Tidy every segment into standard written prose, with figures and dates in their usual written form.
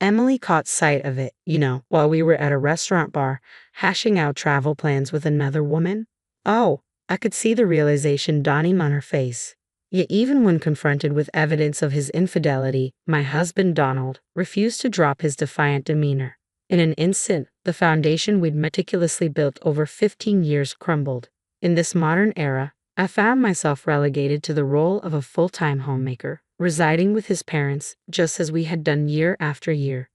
Emily caught sight of it, while we were at a restaurant bar, hashing out travel plans with another woman. Oh, I could see the realization dawning on her face. Yet even when confronted with evidence of his infidelity, my husband Donald refused to drop his defiant demeanor. In an instant, the foundation we'd meticulously built over 15 years crumbled. In this modern era, I found myself relegated to the role of a full-time homemaker, residing with his parents just as we had done year after year.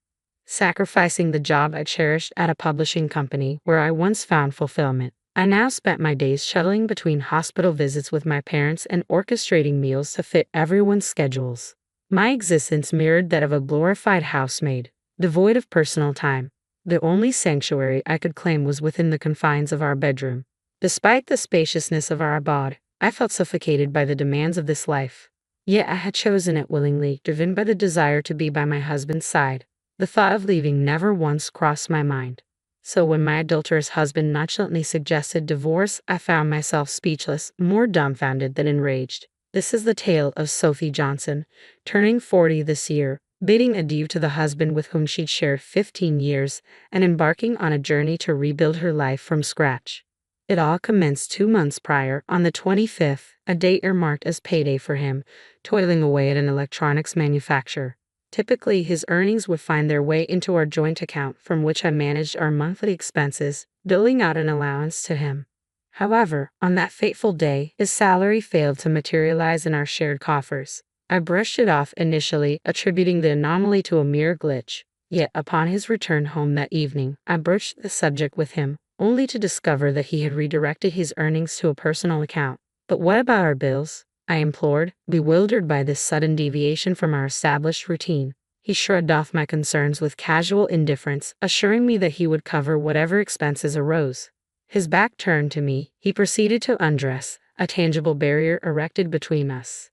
Sacrificing the job I cherished at a publishing company where I once found fulfillment, I now spent my days shuttling between hospital visits with my parents and orchestrating meals to fit everyone's schedules. My existence mirrored that of a glorified housemaid, devoid of personal time. The only sanctuary I could claim was within the confines of our bedroom. Despite the spaciousness of our abode, I felt suffocated by the demands of this life. Yet I had chosen it willingly, driven by the desire to be by my husband's side. The thought of leaving never once crossed my mind. So when my adulterous husband nonchalantly suggested divorce, I found myself speechless, more dumbfounded than enraged. This is the tale of Sophie Johnson, turning 40 this year, bidding adieu to the husband with whom she'd shared 15 years, and embarking on a journey to rebuild her life from scratch. It all commenced 2 months prior, on the 25th, a date earmarked as payday for him, toiling away at an electronics manufacturer. Typically, his earnings would find their way into our joint account from which I managed our monthly expenses, doling out an allowance to him. However, on that fateful day, his salary failed to materialize in our shared coffers. I brushed it off initially, attributing the anomaly to a mere glitch. Yet, upon his return home that evening, I broached the subject with him, only to discover that he had redirected his earnings to a personal account. But what about our bills? I implored, bewildered by this sudden deviation from our established routine. He shrugged off my concerns with casual indifference, assuring me that he would cover whatever expenses arose. His back turned to me, he proceeded to undress, a tangible barrier erected between us.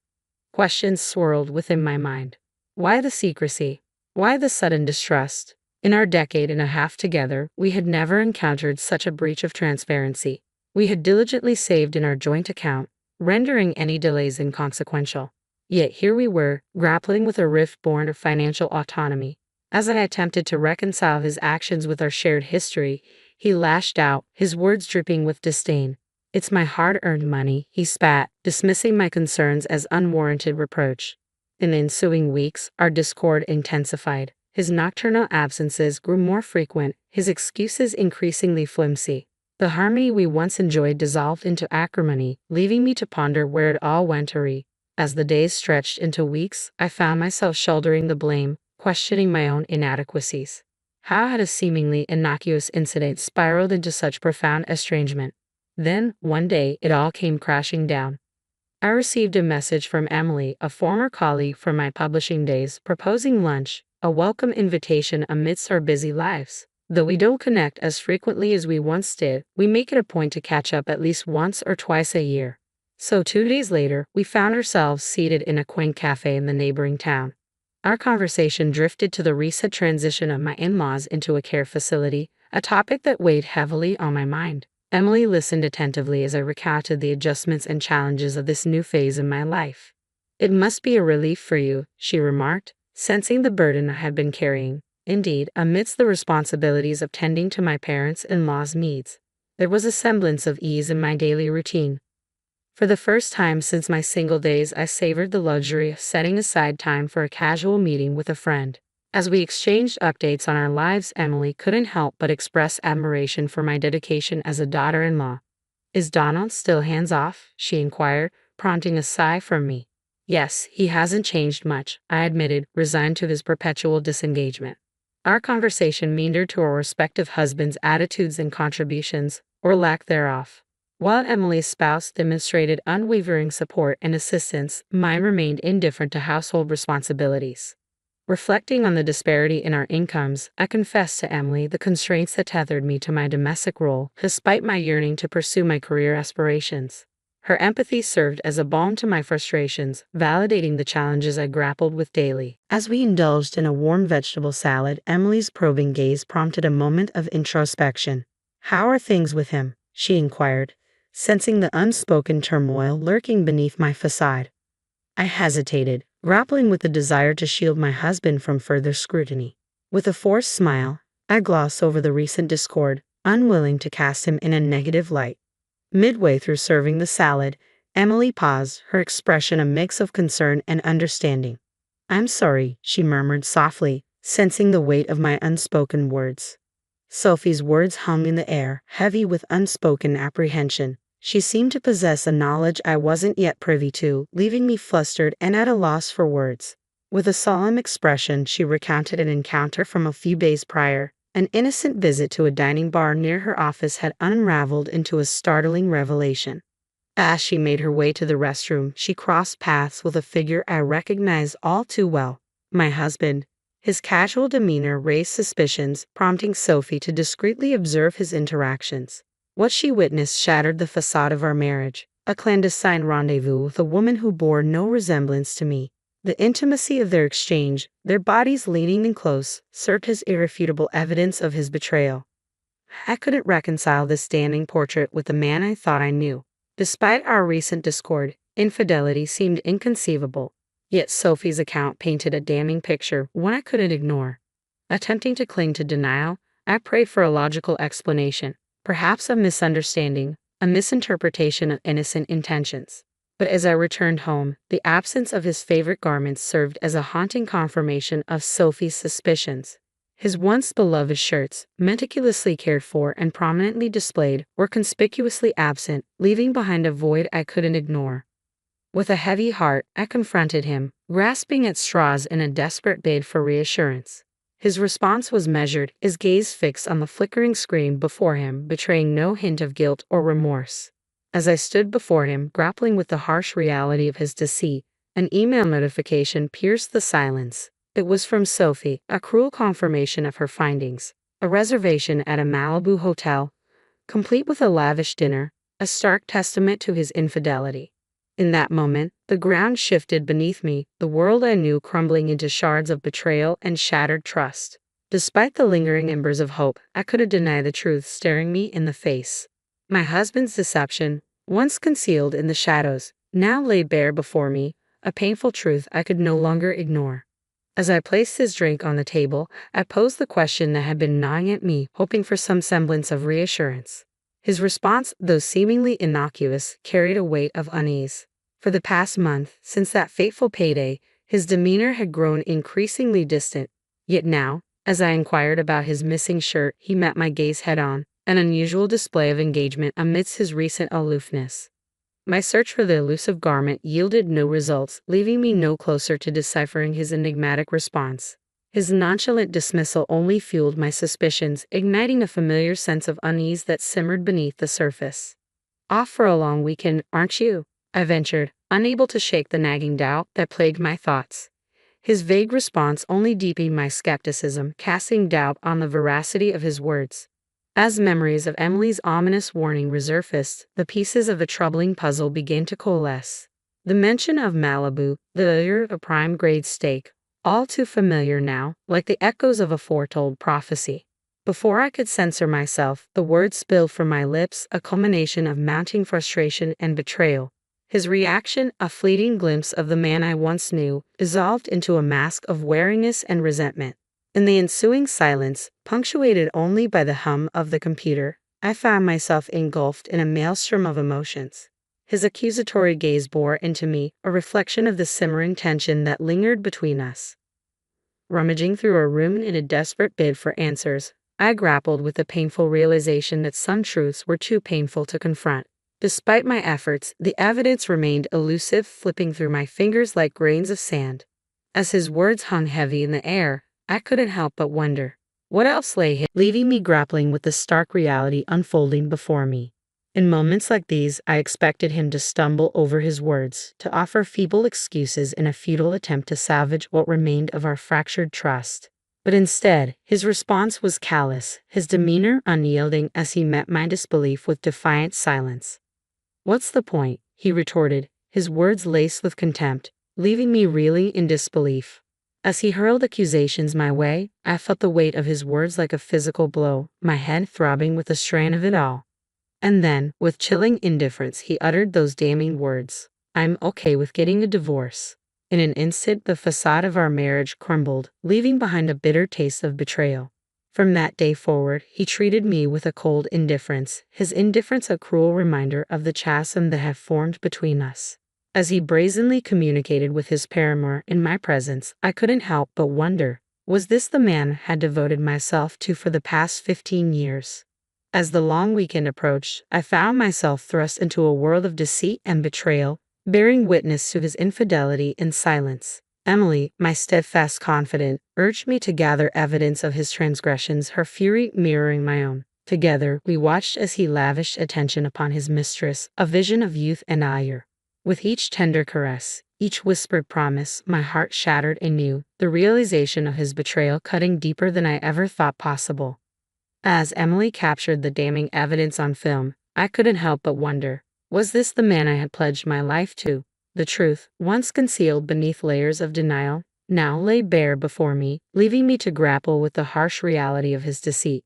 Questions swirled within my mind. Why the secrecy? Why the sudden distrust? In our decade and a half together, we had never encountered such a breach of transparency. We had diligently saved in our joint account, rendering any delays inconsequential. Yet here we were, grappling with a rift born of financial autonomy. As I attempted to reconcile his actions with our shared history, he lashed out, his words dripping with disdain. "It's my hard-earned money," he spat, dismissing my concerns as unwarranted reproach. In the ensuing weeks, our discord intensified. His nocturnal absences grew more frequent, his excuses increasingly flimsy. The harmony we once enjoyed dissolved into acrimony, leaving me to ponder where it all went awry. As the days stretched into weeks, I found myself shouldering the blame, questioning my own inadequacies. How had a seemingly innocuous incident spiraled into such profound estrangement? Then, one day, it all came crashing down. I received a message from Emily, a former colleague from my publishing days, proposing lunch, a welcome invitation amidst our busy lives. Though we don't connect as frequently as we once did, we make it a point to catch up at least once or twice a year. So 2 days later, we found ourselves seated in a quaint cafe in the neighboring town. Our conversation drifted to the recent transition of my in-laws into a care facility, a topic that weighed heavily on my mind. Emily listened attentively as I recounted the adjustments and challenges of this new phase in my life. "It must be a relief for you," she remarked, sensing the burden I had been carrying. Indeed, amidst the responsibilities of tending to my parents-in-law's needs, there was a semblance of ease in my daily routine. For the first time since my single days, I savored the luxury of setting aside time for a casual meeting with a friend. As we exchanged updates on our lives, Emily couldn't help but express admiration for my dedication as a daughter-in-law. "Is Donald still hands-off?" she inquired, prompting a sigh from me. "Yes, he hasn't changed much," I admitted, resigned to his perpetual disengagement. Our conversation meandered to our respective husbands' attitudes and contributions, or lack thereof. While Emily's spouse demonstrated unwavering support and assistance, mine remained indifferent to household responsibilities. Reflecting on the disparity in our incomes, I confessed to Emily the constraints that tethered me to my domestic role, despite my yearning to pursue my career aspirations. Her empathy served as a balm to my frustrations, validating the challenges I grappled with daily. As we indulged in a warm vegetable salad, Emily's probing gaze prompted a moment of introspection. "How are things with him?" she inquired, sensing the unspoken turmoil lurking beneath my facade. I hesitated, grappling with the desire to shield my husband from further scrutiny. With a forced smile, I glossed over the recent discord, unwilling to cast him in a negative light. Midway through serving the salad, Emily paused, her expression a mix of concern and understanding. "I'm sorry," she murmured softly, sensing the weight of my unspoken words. Sophie's words hung in the air, heavy with unspoken apprehension. She seemed to possess a knowledge I wasn't yet privy to, leaving me flustered and at a loss for words. With a solemn expression, she recounted an encounter from a few days prior. An innocent visit to a dining bar near her office had unraveled into a startling revelation. As she made her way to the restroom, she crossed paths with a figure I recognized all too well, my husband. His casual demeanor raised suspicions, prompting Sophie to discreetly observe his interactions. What she witnessed shattered the facade of our marriage, a clandestine rendezvous with a woman who bore no resemblance to me. The intimacy of their exchange, their bodies leaning in close, served as irrefutable evidence of his betrayal. I couldn't reconcile this standing portrait with the man I thought I knew. Despite our recent discord, infidelity seemed inconceivable. Yet Sophie's account painted a damning picture, one I couldn't ignore. Attempting to cling to denial, I prayed for a logical explanation, perhaps a misunderstanding, a misinterpretation of innocent intentions. But as I returned home, the absence of his favorite garments served as a haunting confirmation of Sophie's suspicions. His once beloved shirts, meticulously cared for and prominently displayed, were conspicuously absent, leaving behind a void I couldn't ignore. With a heavy heart, I confronted him, grasping at straws in a desperate bid for reassurance. His response was measured, his gaze fixed on the flickering screen before him, betraying no hint of guilt or remorse. As I stood before him, grappling with the harsh reality of his deceit, an email notification pierced the silence. It was from Sophie, a cruel confirmation of her findings. A reservation at a Malibu hotel, complete with a lavish dinner, a stark testament to his infidelity. In that moment, the ground shifted beneath me, the world I knew crumbling into shards of betrayal and shattered trust. Despite the lingering embers of hope, I couldn't deny the truth staring me in the face. My husband's deception, once concealed in the shadows, now laid bare before me, a painful truth I could no longer ignore. As I placed his drink on the table, I posed the question that had been gnawing at me, hoping for some semblance of reassurance. His response, though seemingly innocuous, carried a weight of unease. For the past month, since that fateful payday, his demeanor had grown increasingly distant. Yet now, as I inquired about his missing shirt, he met my gaze head-on, an unusual display of engagement amidst his recent aloofness. My search for the elusive garment yielded no results, leaving me no closer to deciphering his enigmatic response. His nonchalant dismissal only fueled my suspicions, igniting a familiar sense of unease that simmered beneath the surface. "Off for a long weekend, aren't you?" I ventured, unable to shake the nagging doubt that plagued my thoughts. His vague response only deepened my skepticism, casting doubt on the veracity of his words. As memories of Emily's ominous warning resurfaced, the pieces of the troubling puzzle began to coalesce. The mention of Malibu, the allure of a prime-grade steak, all too familiar now, like the echoes of a foretold prophecy. Before I could censor myself, the words spilled from my lips, a culmination of mounting frustration and betrayal. His reaction, a fleeting glimpse of the man I once knew, dissolved into a mask of wariness and resentment. In the ensuing silence, punctuated only by the hum of the computer, I found myself engulfed in a maelstrom of emotions. His accusatory gaze bore into me, a reflection of the simmering tension that lingered between us. Rummaging through our room in a desperate bid for answers, I grappled with the painful realization that some truths were too painful to confront. Despite my efforts, the evidence remained elusive, flipping through my fingers like grains of sand. As his words hung heavy in the air, I couldn't help but wonder what else lay hidden, leaving me grappling with the stark reality unfolding before me. In moments like these, I expected him to stumble over his words, to offer feeble excuses in a futile attempt to salvage what remained of our fractured trust. But instead, his response was callous, his demeanor unyielding as he met my disbelief with defiant silence. "What's the point?" he retorted, his words laced with contempt, leaving me reeling in disbelief. As he hurled accusations my way, I felt the weight of his words like a physical blow, my head throbbing with the strain of it all. And then, with chilling indifference, he uttered those damning words. "I'm okay with getting a divorce." In an instant, the facade of our marriage crumbled, leaving behind a bitter taste of betrayal. From that day forward, he treated me with a cold indifference, his indifference a cruel reminder of the chasm that had formed between us. As he brazenly communicated with his paramour in my presence, I couldn't help but wonder, was this the man I had devoted myself to for the past 15 years? As the long weekend approached, I found myself thrust into a world of deceit and betrayal, bearing witness to his infidelity in silence. Emily, my steadfast confidant, urged me to gather evidence of his transgressions, her fury mirroring my own. Together, we watched as he lavished attention upon his mistress, a vision of youth and ire. With each tender caress, each whispered promise, my heart shattered anew, the realization of his betrayal cutting deeper than I ever thought possible. As Emily captured the damning evidence on film, I couldn't help but wonder, was this the man I had pledged my life to? The truth, once concealed beneath layers of denial, now lay bare before me, leaving me to grapple with the harsh reality of his deceit.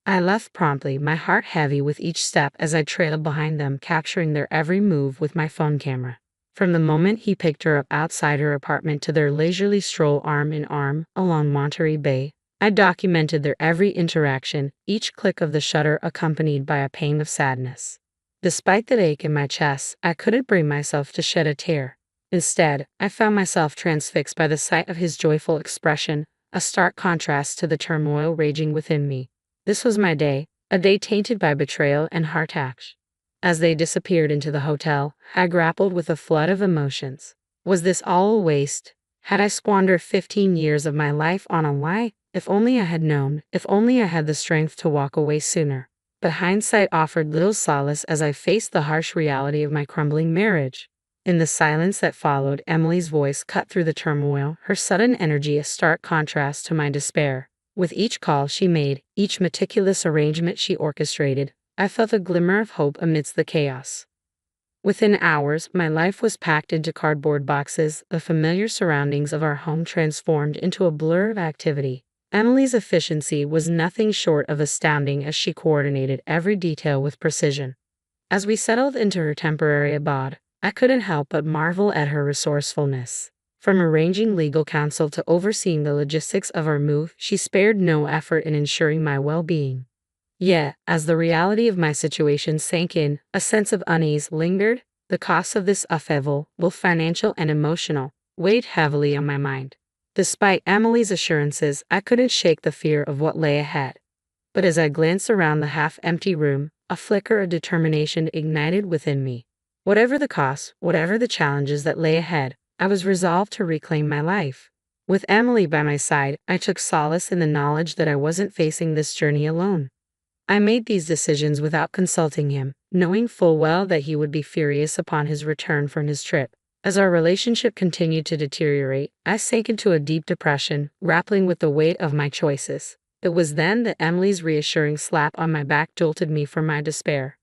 I left promptly, my heart heavy with each step as I trailed behind them, capturing their every move with my phone camera. From the moment he picked her up outside her apartment to their leisurely stroll arm in arm along Monterey Bay, I documented their every interaction, each click of the shutter accompanied by a pang of sadness. Despite the ache in my chest, I couldn't bring myself to shed a tear. Instead, I found myself transfixed by the sight of his joyful expression, a stark contrast to the turmoil raging within me. This was my day, a day tainted by betrayal and heartache. As they disappeared into the hotel, I grappled with a flood of emotions. Was this all a waste? Had I squandered 15 years of my life on a lie? If only I had known, if only I had the strength to walk away sooner. But hindsight offered little solace as I faced the harsh reality of my crumbling marriage. In the silence that followed, Emily's voice cut through the turmoil, her sudden energy a stark contrast to my despair. With each call she made, each meticulous arrangement she orchestrated, I felt a glimmer of hope amidst the chaos. Within hours, my life was packed into cardboard boxes, the familiar surroundings of our home transformed into a blur of activity. Emily's efficiency was nothing short of astounding as she coordinated every detail with precision. As we settled into her temporary abode, I couldn't help but marvel at her resourcefulness. From arranging legal counsel to overseeing the logistics of our move, she spared no effort in ensuring my well-being. Yet, as the reality of my situation sank in, a sense of unease lingered. The cost of this upheaval, both financial and emotional, weighed heavily on my mind. Despite Emily's assurances, I couldn't shake the fear of what lay ahead. But as I glanced around the half-empty room, a flicker of determination ignited within me. Whatever the cost, whatever the challenges that lay ahead, I was resolved to reclaim my life. With Emily by my side, I took solace in the knowledge that I wasn't facing this journey alone. I made these decisions without consulting him, knowing full well that he would be furious upon his return from his trip. As our relationship continued to deteriorate, I sank into a deep depression, grappling with the weight of my choices. It was then that Emily's reassuring slap on my back jolted me from my despair.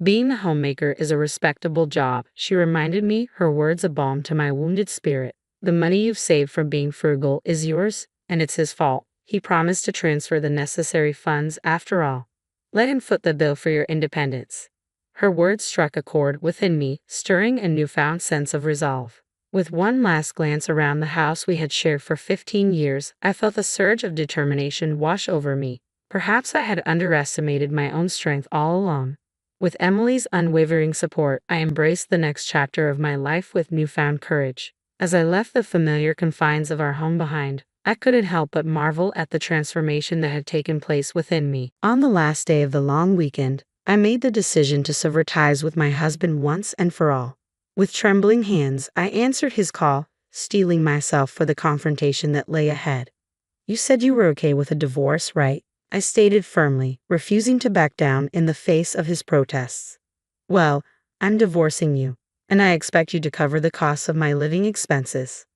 Being a homemaker is a respectable job, she reminded me, her words a balm to my wounded spirit. The money you've saved from being frugal is yours, and it's his fault. He promised to transfer the necessary funds after all. Let him foot the bill for your independence. Her words struck a chord within me, stirring a newfound sense of resolve. With one last glance around the house we had shared for 15 years, I felt a surge of determination wash over me. Perhaps I had underestimated my own strength all along. With Emily's unwavering support, I embraced the next chapter of my life with newfound courage. As I left the familiar confines of our home behind, I couldn't help but marvel at the transformation that had taken place within me. On the last day of the long weekend, I made the decision to sever ties with my husband once and for all. With trembling hands, I answered his call, steeling myself for the confrontation that lay ahead. "You said you were okay with a divorce, right?" I stated firmly, refusing to back down in the face of his protests. "Well, I'm divorcing you, and I expect you to cover the costs of my living expenses."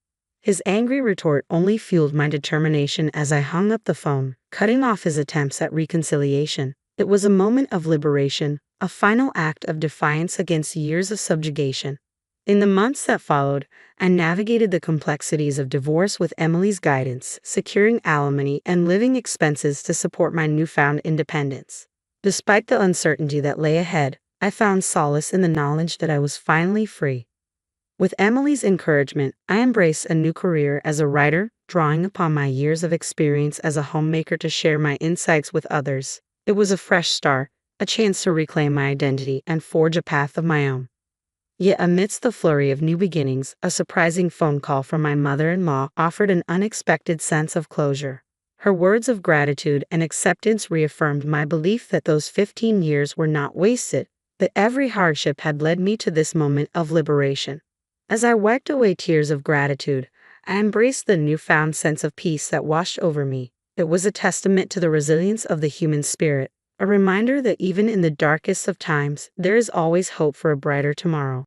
His angry retort only fueled my determination as I hung up the phone, cutting off his attempts at reconciliation. It was a moment of liberation, a final act of defiance against years of subjugation. In the months that followed, I navigated the complexities of divorce with Emily's guidance, securing alimony and living expenses to support my newfound independence. Despite the uncertainty that lay ahead, I found solace in the knowledge that I was finally free. With Emily's encouragement, I embraced a new career as a writer, drawing upon my years of experience as a homemaker to share my insights with others. It was a fresh start, a chance to reclaim my identity and forge a path of my own. Yet amidst the flurry of new beginnings, a surprising phone call from my mother-in-law offered an unexpected sense of closure. Her words of gratitude and acceptance reaffirmed my belief that those 15 years were not wasted, that every hardship had led me to this moment of liberation. As I wiped away tears of gratitude, I embraced the newfound sense of peace that washed over me. It was a testament to the resilience of the human spirit, a reminder that even in the darkest of times, there is always hope for a brighter tomorrow.